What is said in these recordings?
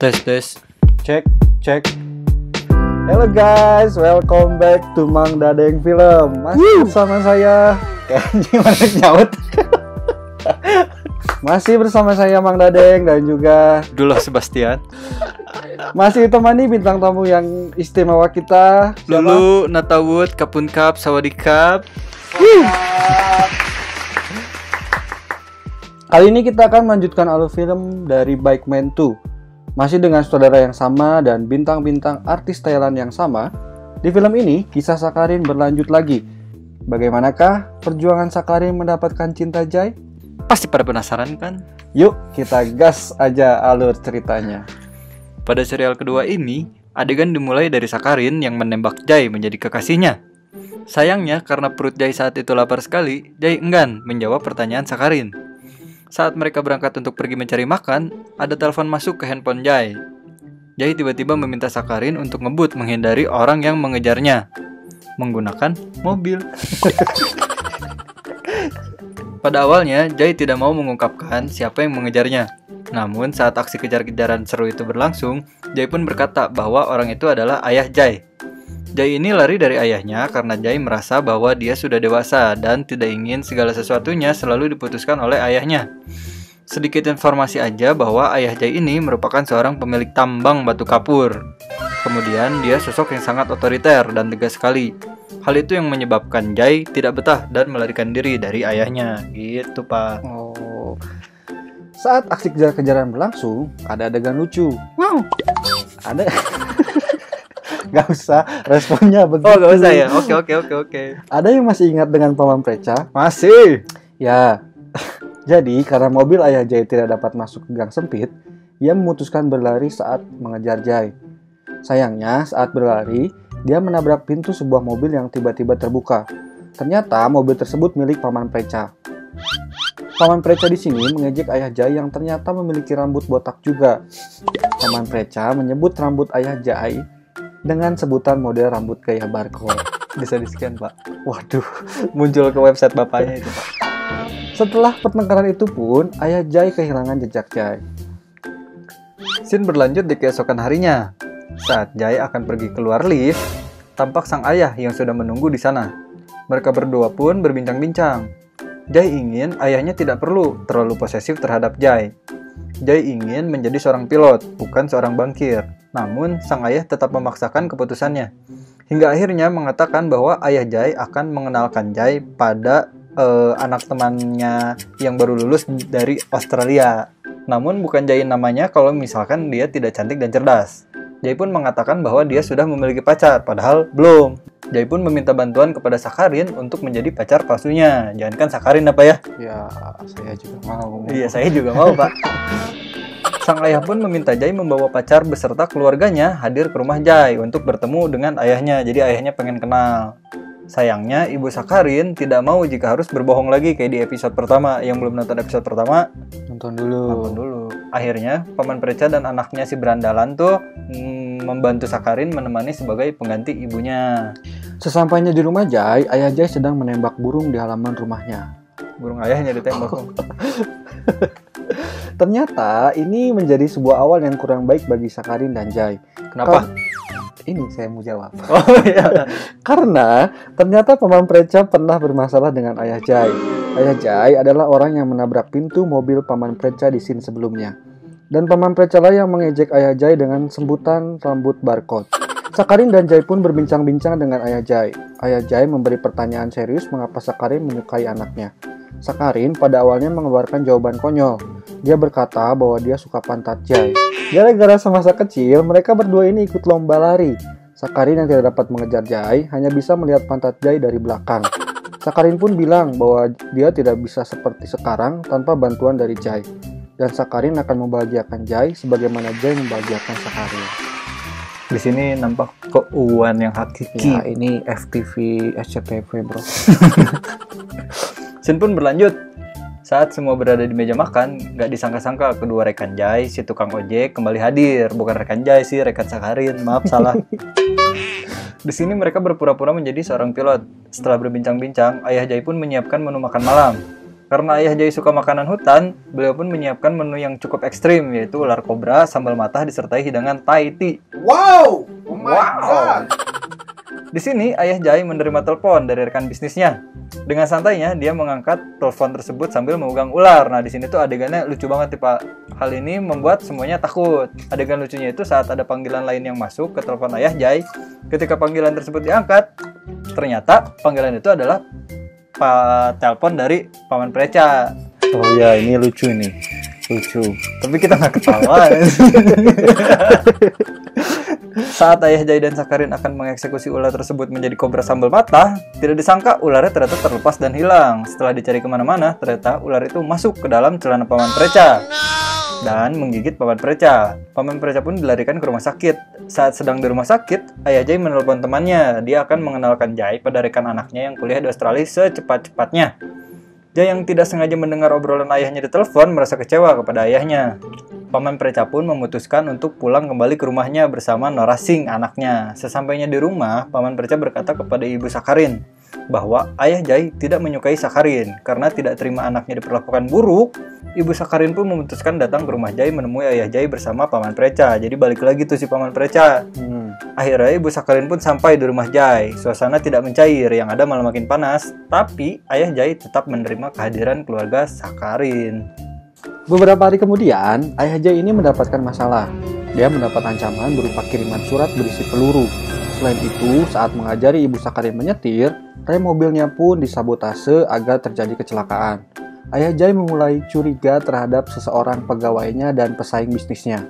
Tes tes. Cek, cek. Hello guys, welcome back to Mang Dadeng Film. Masih bersama saya. Gimana nyaut? Masih bersama saya Mang Dadeng dan juga Dulu Sebastian. masih ditemani bintang tamu yang istimewa kita. Siapa? Lulu Natawut Kapun Kap Sawadikap. Kali ini kita akan melanjutkan alur film dari Bikeman 2. Masih dengan sutradara yang sama dan bintang-bintang artis Thailand yang sama. Di film ini, kisah Sakarin berlanjut lagi. Bagaimanakah perjuangan Sakarin mendapatkan cinta Jai? Pasti pada penasaran kan? Yuk, kita gas aja alur ceritanya. Pada serial kedua ini, adegan dimulai dari Sakarin yang menembak Jai menjadi kekasihnya. Sayangnya karena perut Jai saat itu lapar sekali, Jai enggan menjawab pertanyaan Sakarin. Saat mereka berangkat untuk pergi mencari makan, ada telepon masuk ke handphone Jai. Jai tiba-tiba meminta Sakarin untuk ngebut menghindari orang yang mengejarnya menggunakan mobil. Pada awalnya, Jai tidak mau mengungkapkan siapa yang mengejarnya. Namun saat aksi kejar-kejaran seru itu berlangsung, Jai pun berkata bahwa orang itu adalah ayah Jai. Jai ini lari dari ayahnya karena Jai merasa bahwa dia sudah dewasa dan tidak ingin segala sesuatunya selalu diputuskan oleh ayahnya. Sedikit informasi aja bahwa ayah Jai ini merupakan seorang pemilik tambang batu kapur. Kemudian dia sosok yang sangat otoriter dan tegas sekali. Hal itu yang menyebabkan Jai tidak betah dan melarikan diri dari ayahnya. Gitu, Pak. Oh. Saat aksi kejar-kejaran berlangsung, ada adegan lucu. Wow. Ada Gak usah responnya begitu. Oh, gak usah ya? Oke. Ada yang masih ingat dengan Paman Preca? Masih. Ya. Jadi, karena mobil ayah Jai tidak dapat masuk ke gang sempit, ia memutuskan berlari saat mengejar Jai. Sayangnya, saat berlari, dia menabrak pintu sebuah mobil yang tiba-tiba terbuka. Ternyata mobil tersebut milik Paman Preca. Paman Preca di sini mengejek ayah Jai yang ternyata memiliki rambut botak juga. Paman Preca menyebut rambut ayah Jai dengan sebutan model rambut gaya barcode. Bisa di-scan, Pak. Waduh, Muncul ke website bapaknya itu, Pak. setelah pertengkaran itu pun, ayah Jai kehilangan jejak Jai. Scene berlanjut di keesokan harinya. Saat Jai akan pergi keluar lift, tampak sang ayah yang sudah menunggu di sana. Mereka berdua pun berbincang-bincang. Jai ingin ayahnya tidak perlu terlalu posesif terhadap Jai. Jai ingin menjadi seorang pilot, bukan seorang bankir. Namun, sang ayah tetap memaksakan keputusannya. Hingga akhirnya mengatakan bahwa ayah Jai akan mengenalkan Jai pada anak temannya yang baru lulus dari Australia. Namun bukan Jai namanya kalau misalkan dia tidak cantik dan cerdas. Jai pun mengatakan bahwa dia sudah memiliki pacar, padahal belum. Jai pun meminta bantuan kepada Sakarin untuk menjadi pacar palsunya. Jangankan Sakarin apa ya? Ya, saya juga mau. Iya, saya juga mau, Pak. Sang ayah pun meminta Jai membawa pacar beserta keluarganya hadir ke rumah Jai untuk bertemu dengan ayahnya. Jadi ayahnya pengen kenal. Sayangnya ibu Sakarin tidak mau jika harus berbohong lagi kayak di episode pertama. Yang belum nonton episode pertama, Nonton dulu. Akhirnya Paman Preca dan anaknya si berandalan tuh membantu Sakarin menemani sebagai pengganti ibunya. Sesampainya di rumah Jai, ayah Jai sedang menembak burung di halaman rumahnya. Burung ayahnya ditembak. Ternyata ini menjadi sebuah awal yang kurang baik bagi Sakarin dan Jai. Kenapa? Ini saya mau jawab. Oh iya. Karena ternyata Paman Preca pernah bermasalah dengan ayah Jai. Ayah Jai adalah orang yang menabrak pintu mobil Paman Preca di scene sebelumnya. Dan Paman Preca lah yang mengejek ayah Jai dengan sebutan rambut barcode. Sakarin dan Jai pun berbincang-bincang dengan ayah Jai. Ayah Jai memberi pertanyaan serius mengapa Sakarin menyukai anaknya. Sakarin pada awalnya mengeluarkan jawaban konyol. Dia berkata bahwa dia suka pantat Jai. Gara-gara semasa kecil, mereka berdua ini ikut lomba lari. Sakarin yang tidak dapat mengejar Jai hanya bisa melihat pantat Jai dari belakang. Sakarin pun bilang bahwa dia tidak bisa seperti sekarang tanpa bantuan dari Jai. Dan Sakarin akan membahagiakan Jai sebagaimana Jai membahagiakan Sakarin. Di sini nampak keuuan yang hakiki. Ya, ini FTV SCTV, bro. Scene pun berlanjut. Saat semua berada di meja makan, gak disangka-sangka kedua rekan Jai, si tukang ojek, kembali hadir. Bukan rekan Jai sih, rekan Sakarin. Maaf, salah. Di sini mereka berpura-pura menjadi seorang pilot. Setelah berbincang-bincang, ayah Jai pun menyiapkan menu makan malam. Karena ayah Jai suka makanan hutan, beliau pun menyiapkan menu yang cukup ekstrim, yaitu ular kobra, sambal matah disertai hidangan Thai tea. Wow! Oh my God! Di sini ayah Jai menerima telepon dari rekan bisnisnya. Dengan santainya dia mengangkat telepon tersebut sambil memegang ular. Nah, di sini tuh adegannya lucu banget nih, Pak. Hal ini membuat semuanya takut. Adegan lucunya itu saat ada panggilan lain yang masuk ke telepon ayah Jai. Ketika panggilan tersebut diangkat, ternyata panggilan itu adalah telepon dari Paman Preca. Oh ya, ini lucu nih. Lucu. Tapi kita nggak ketawa. Saat ayah Jai dan Sakarin akan mengeksekusi ular tersebut menjadi kobra sambal matah, tidak disangka ularnya ternyata terlepas dan hilang. Setelah dicari kemana-mana, ternyata ular itu masuk ke dalam celana Paman Preca dan menggigit Paman Preca. Paman Preca pun dilarikan ke rumah sakit. Saat sedang di rumah sakit, ayah Jai menelpon temannya. Dia akan mengenalkan Jai pada rekan anaknya yang kuliah di Australia secepat-cepatnya. Jai yang tidak sengaja mendengar obrolan ayahnya di telepon merasa kecewa kepada ayahnya. Paman Preca pun memutuskan untuk pulang kembali ke rumahnya bersama Nora Singh, anaknya. Sesampainya di rumah, Paman Preca berkata kepada Ibu Sakarin bahwa ayah Jai tidak menyukai Sakarin. Karena tidak terima anaknya diperlakukan buruk, Ibu Sakarin pun memutuskan datang ke rumah Jai menemui ayah Jai bersama Paman Preca. Jadi balik lagi tuh si Paman Preca. Akhirnya Ibu Sakarin pun sampai di rumah Jai. Suasana tidak mencair, yang ada malah makin panas. Tapi ayah Jai tetap menerima kehadiran keluarga Sakarin. Beberapa hari kemudian, ayah Jai ini mendapatkan masalah. Dia mendapat ancaman berupa kiriman surat berisi peluru. Selain itu, saat mengajari Ibu Sakarin menyetir, rem mobilnya pun disabotase agar terjadi kecelakaan. Ayah Jai memulai curiga terhadap seseorang pegawainya dan pesaing bisnisnya.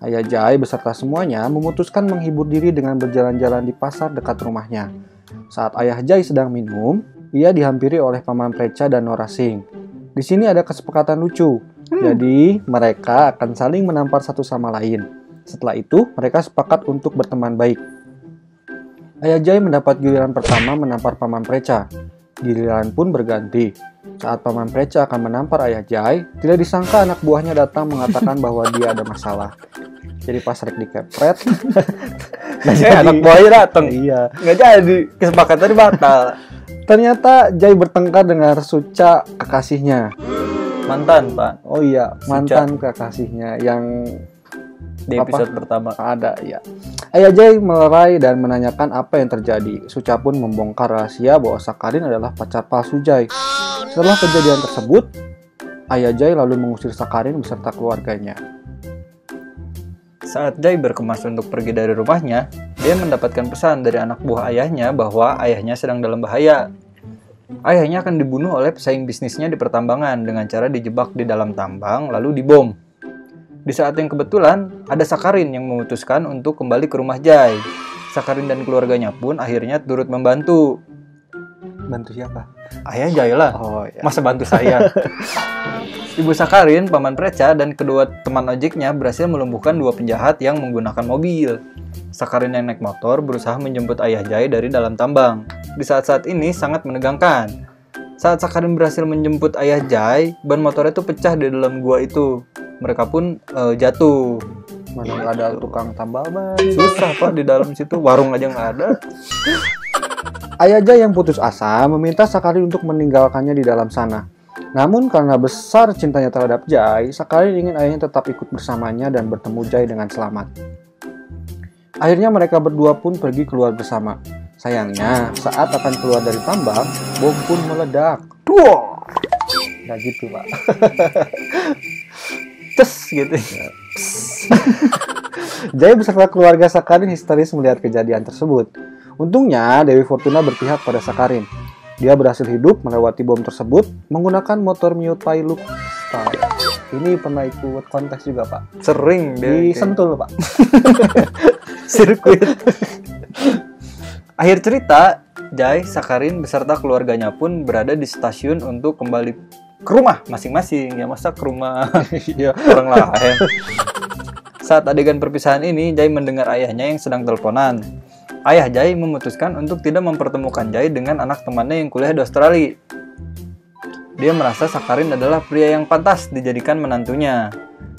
Ayah Jai beserta semuanya memutuskan menghibur diri dengan berjalan-jalan di pasar dekat rumahnya. Saat ayah Jai sedang minum, ia dihampiri oleh Paman Preca dan Nora Singh. Di sini ada kesepakatan lucu. Jadi, mereka akan saling menampar satu sama lain. Setelah itu, mereka sepakat untuk berteman baik. Ayah Jai mendapat giliran pertama menampar Paman Preca. Giliran pun berganti. Saat Paman Preca akan menampar ayah Jai, tidak disangka anak buahnya datang mengatakan bahwa dia ada masalah. Jadi pas rek dikepret, Anak buahnya datang. Iya. Nggak jadi, kesepakatannya batal. Ternyata Jai bertengkar dengan Suca, kekasihnya. Mantan, Pak. Oh iya, mantan kekasihnya yang Di episode pertama. ada ya. Ayah Jai melerai dan menanyakan apa yang terjadi. Suca pun membongkar rahasia bahwa Sakarin adalah pacar palsu Jai. Setelah kejadian tersebut, ayah Jai lalu mengusir Sakarin beserta keluarganya. Saat Jai berkemas untuk pergi dari rumahnya, dia mendapatkan pesan dari anak buah ayahnya bahwa ayahnya sedang dalam bahaya. Ayahnya akan dibunuh oleh pesaing bisnisnya di pertambangan dengan cara dijebak di dalam tambang lalu dibom. Di saat yang kebetulan, ada Sakarin yang memutuskan untuk kembali ke rumah Jai. Sakarin dan keluarganya pun akhirnya turut membantu. Bantu siapa? Ayah Jai lah. Oh ya. Masa bantu saya? Ibu Sakarin, Paman Preca, dan kedua teman ojeknya berhasil melumpuhkan dua penjahat yang menggunakan mobil. Sakarin yang naik motor berusaha menjemput ayah Jai dari dalam tambang. Di saat-saat ini sangat menegangkan. Saat Sakarin berhasil menjemput ayah Jai, ban motornya itu pecah di dalam gua itu. Mereka pun jatuh. Mana nggak ada tukang tambal ban? Susah, Pak, di dalam situ. Warung aja nggak ada. Ayah Jai yang putus asa meminta Sakarin untuk meninggalkannya di dalam sana. Namun karena besar cintanya terhadap Jai, Sakarin ingin ayahnya tetap ikut bersamanya dan bertemu Jai dengan selamat. Akhirnya mereka berdua pun pergi keluar bersama. Sayangnya, saat akan keluar dari tambang, bom pun meledak. Duh, Nggak gitu, Pak. tes gitu. Jai beserta keluarga Sakarin histeris melihat kejadian tersebut. Untungnya, Dewi Fortuna berpihak pada Sakarin. Dia berhasil hidup melewati bom tersebut menggunakan motor Mio Pilot style. Ini pernah ikut kontes juga, Pak. Sering Di dia. Sentul, Pak. Sirkuit. Akhir cerita, Jai, Sakarin beserta keluarganya pun berada di stasiun untuk kembali ke rumah masing-masing. Ya masa ke rumah orang lain. Saat adegan perpisahan ini, Jai mendengar ayahnya yang sedang teleponan. Ayah Jai memutuskan untuk tidak mempertemukan Jai dengan anak temannya yang kuliah di Australia. Dia merasa Sakarin adalah pria yang pantas dijadikan menantunya.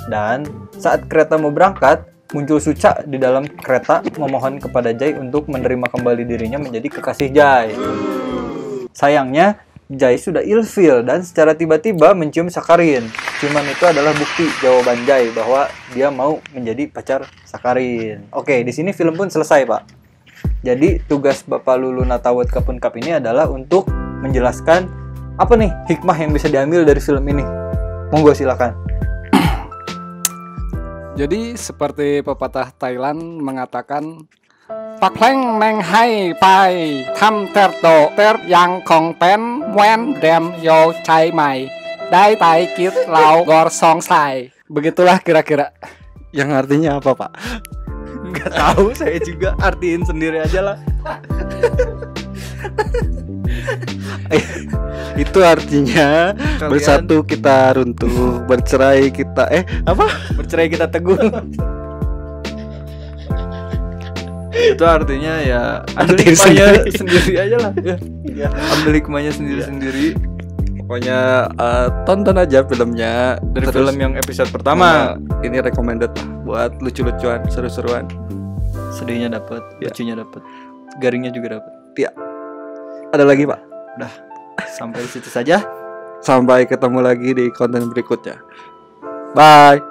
Dan saat kereta mau berangkat, muncul Suca di dalam kereta memohon kepada Jai untuk menerima kembali dirinya menjadi kekasih Jai. Sayangnya, Jai sudah ilfil dan secara tiba-tiba mencium Sakarin. Ciuman itu adalah bukti jawaban Jai bahwa dia mau menjadi pacar Sakarin. Oke, di sini film pun selesai, Pak. Jadi tugas Bapak Lulu Natawut Kapun Kap ini adalah untuk menjelaskan apa nih hikmah yang bisa diambil dari film ini. Monggo silakan. Jadi seperti pepatah Thailand mengatakan Pak Pleng Meng Hai Pai Tham Ter To Ter Yang Kong Pen Wen Dem Yo Chai Mai Dai Tai Kit Lau Gor Song Sai. Begitulah kira-kira. Yang artinya apa, Pak? Nggak tahu, saya juga artiin sendiri aja lah. Itu artinya bersatu kita runtuh, bercerai kita Bercerai kita teguh. Itu artinya ya ambil Artiin hikmahnya sendiri. sendiri aja lah. Ya. Ambil hikmahnya sendiri-sendiri Pokoknya tonton aja filmnya dari Terus, film yang episode pertama. ini recommended lah buat lucu-lucuan, seru-seruan. Sedihnya dapat, Ya. lucunya dapat, garingnya juga dapat. Ada lagi, Pak? Udah, sampai di situ saja. Sampai ketemu lagi di konten berikutnya. Bye.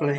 Bye.